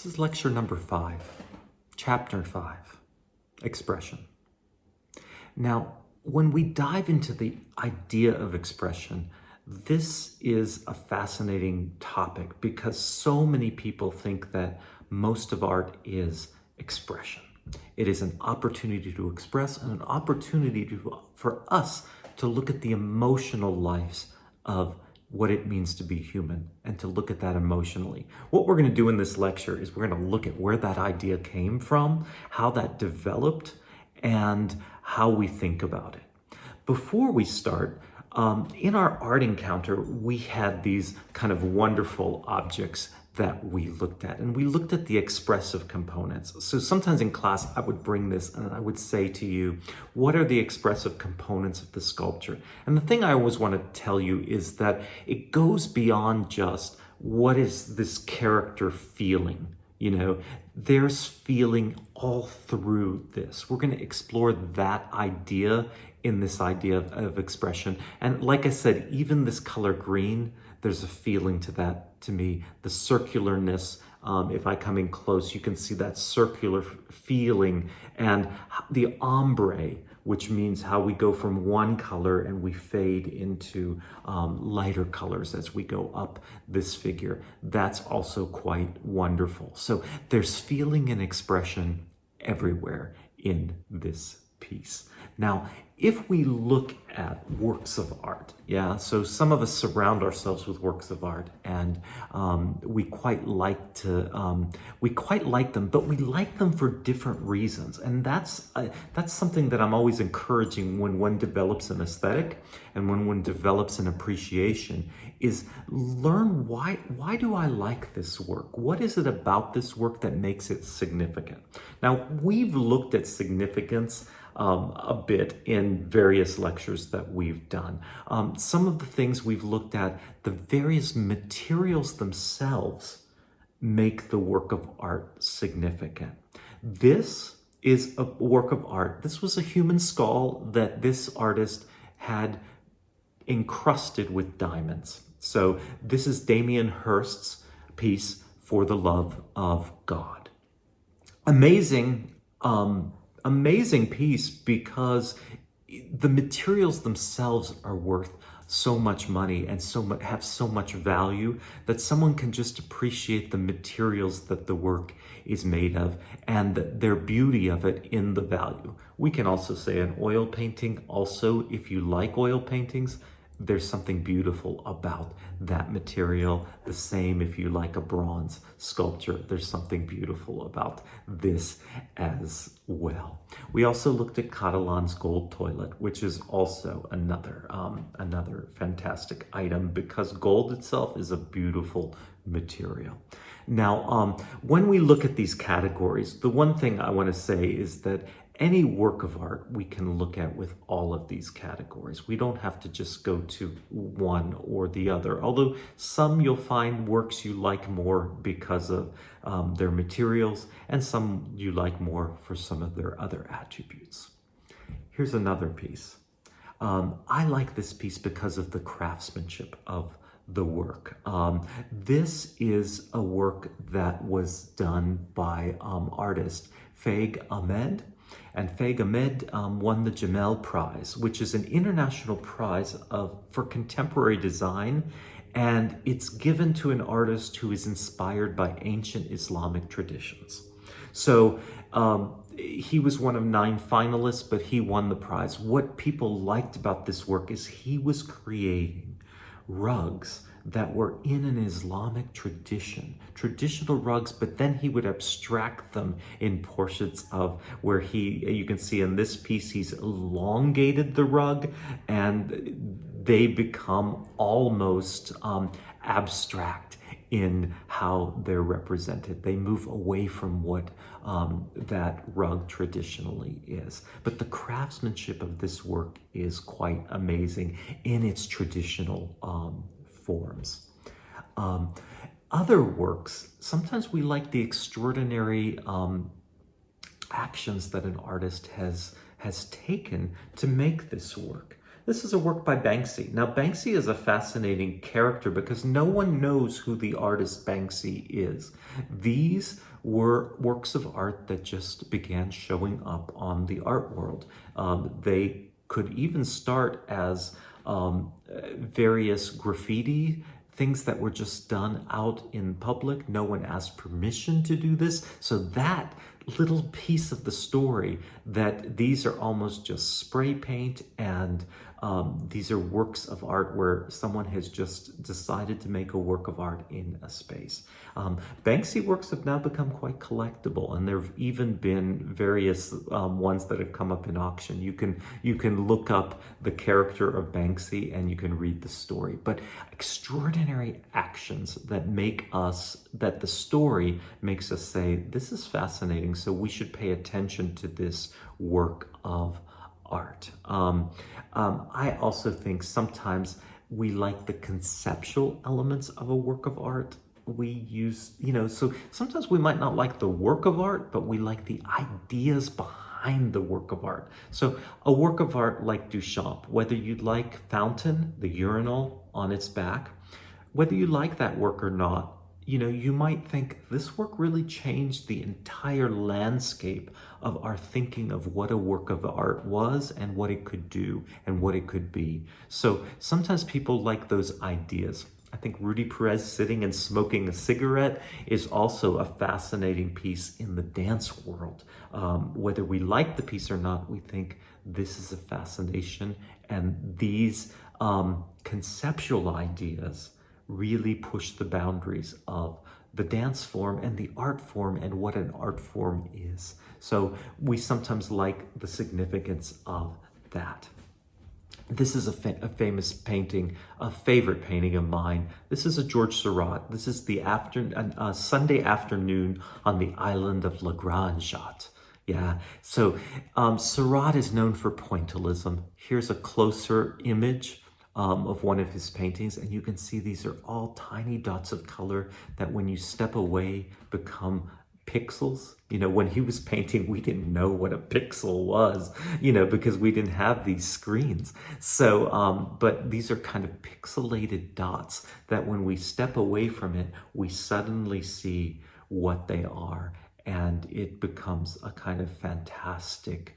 This is lecture number 5, chapter 5, expression. Now, when we dive into the idea of expression, this is a fascinating topic because so many people think that most of art is expression. It is an opportunity to express and an opportunity for us to look at the emotional lives of what it means to be human and to look at that emotionally. What we're going to do in this lecture is we're going to look at where that idea came from, how that developed, and how we think about it. Before we start, in our art encounter, we had these kind of wonderful objects that we looked at, and we looked at the expressive components. So sometimes in class, I would bring this and I would say to you, what are the expressive components of the sculpture? And the thing I always want to tell you is that it goes beyond just what is this character feeling. You know, there's feeling all through this. We're going to explore that idea in this idea of expression. And like I said, even this color green, there's a feeling to that, to me. The circularness, if I come in close, you can see that circular feeling, and the ombre, which means how we go from one color and we fade into lighter colors as we go up this figure. That's also quite wonderful. So there's feeling and expression everywhere in this piece. Now, if we look at works of art, so some of us surround ourselves with works of art, and we quite like them, but we like them for different reasons, and that's something that I'm always encouraging when one develops an aesthetic and when one develops an appreciation, is learn why do I like this work? What is it about this work that makes it significant? Now, we've looked at significance a bit in various lectures that we've done. Some of the things we've looked at, the various materials themselves make the work of art significant. This is a work of art. This was a human skull that this artist had encrusted with diamonds. So this is Damien Hirst's piece, For the Love of God. Amazing piece because the materials themselves are worth so much money and have so much value that someone can just appreciate the materials that the work is made of and their beauty of it in the value. We can also say an oil painting also, if you like oil paintings, there's something beautiful about that material. The same if you like a bronze sculpture, there's something beautiful about this as well. We also looked at Catalan's gold toilet, which is also another fantastic item because gold itself is a beautiful material. Now, when we look at these categories, the one thing I want to say is that any work of art we can look at with all of these categories. We don't have to just go to one or the other, although some you'll find works you like more because of their materials, and some you like more for some of their other attributes. Here's another piece. I like this piece because of the craftsmanship of the work. This is a work that was done by artist Faig Ahmed. And Faig Ahmed won the Jamel Prize, which is an international prize for contemporary design, and it's given to an artist who is inspired by ancient Islamic traditions. So he was one of 9 finalists, but he won the prize. What people liked about this work is he was creating rugs that were in an Islamic tradition, traditional rugs, but then he would abstract them in portions of where you can see in this piece, he's elongated the rug and they become almost abstract in how they're represented. They move away from what that rug traditionally is. But the craftsmanship of this work is quite amazing in its traditional forms. Other works, sometimes we like the extraordinary actions that an artist has taken to make this work. This is a work by Banksy. Now, Banksy is a fascinating character because no one knows who the artist Banksy is. These were works of art that just began showing up on the art world. They could even start as various graffiti, things that were just done out in public. No one asked permission to do this. So that little piece of the story, that these are almost just spray paint and these are works of art where someone has just decided to make a work of art in a space. Banksy works have now become quite collectible, and there have even been various ones that have come up in auction. You can look up the character of Banksy and you can read the story. But extraordinary actions that that the story makes us say, this is fascinating, so we should pay attention to this work of art. I also think sometimes we like the conceptual elements of a work of art. We use, so sometimes we might not like the work of art, but we like the ideas behind the work of art. So a work of art like Duchamp, whether you like Fountain, the urinal on its back, whether you like that work or not, you might think this work really changed the entire landscape of our thinking of what a work of art was and what it could do and what it could be. So sometimes people like those ideas. I think Rudy Perez sitting and smoking a cigarette is also a fascinating piece in the dance world. Whether we like the piece or not, we think this is a fascination, and these conceptual ideas really push the boundaries of the dance form and the art form and what an art form is. So we sometimes like the significance of that. This is a famous painting, a favorite painting of mine. This is a George Seurat. This is the Sunday afternoon on the island of La Grande Jatte. Yeah, so Seurat is known for pointillism. Here's a closer image of one of his paintings, and you can see these are all tiny dots of color that when you step away become pixels. When he was painting, we didn't know what a pixel was, because we didn't have these screens. So, but these are kind of pixelated dots that when we step away from it, we suddenly see what they are, and it becomes a kind of fantastic,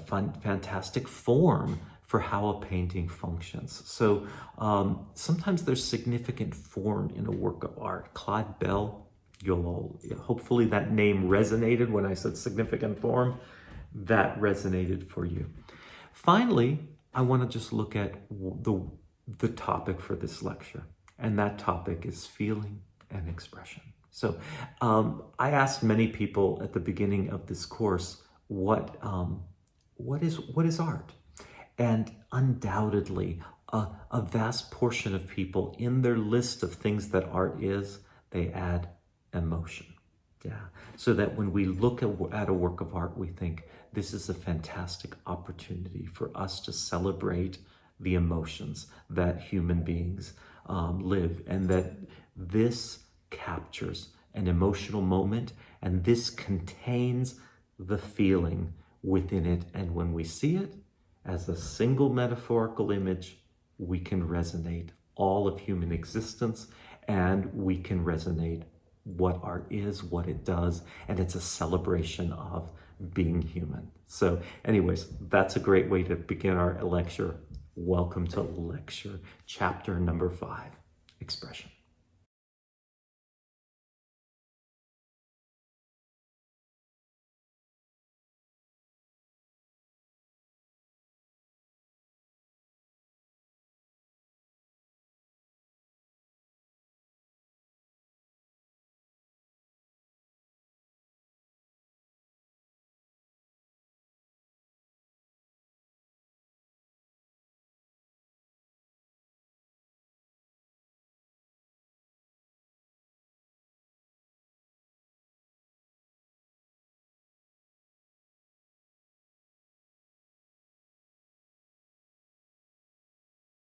fantastic form for how a painting functions. So sometimes there's significant form in a work of art. Claude Bell, hopefully that name resonated when I said significant form. That resonated for you. Finally, I want to just look at the topic for this lecture, and that topic is feeling and expression. So I asked many people at the beginning of this course, what is art? And undoubtedly, a vast portion of people, in their list of things that art is, they add emotion. Yeah. So that when we look at a work of art, we think this is a fantastic opportunity for us to celebrate the emotions that human beings live, and that this captures an emotional moment, and this contains the feeling within it. And when we see it as a single metaphorical image, we can resonate all of human existence, and we can resonate what art is, what it does, and it's a celebration of being human. So anyways, that's a great way to begin our lecture. Welcome to lecture chapter number 5, expression.